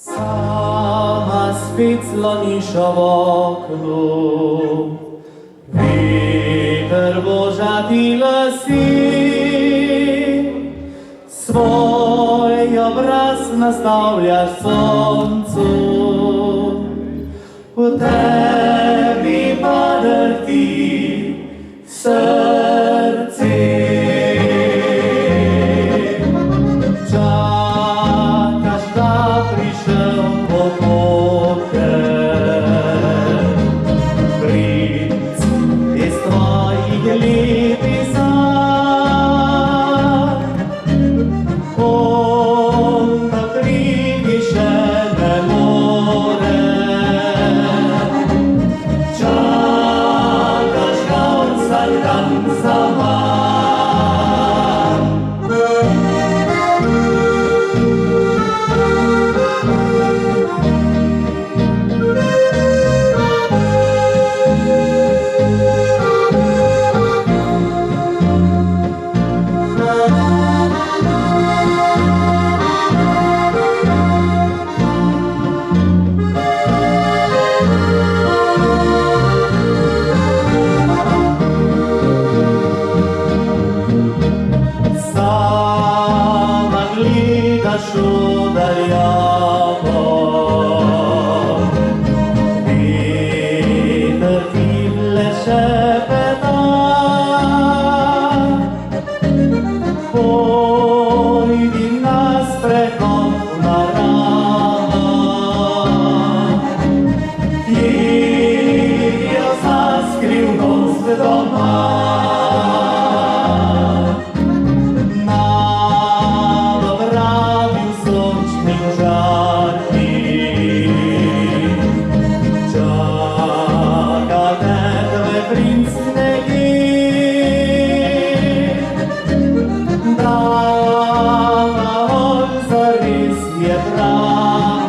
Sama spit sloniša v oknu, veter božati lasi, svoj obraz nastavljaš soncu, v tebi pa drhti srce. Čakaš, da prišel pokope, princ iz tvojih lepih sanj. On da priti še ne more, čakaš ga vsak dan zaman. Udaljavo, veter ti le šepeta, pojdi na sprehod v naravo, kjer za skrivnost doma. Princ nekje, da on zares je prav.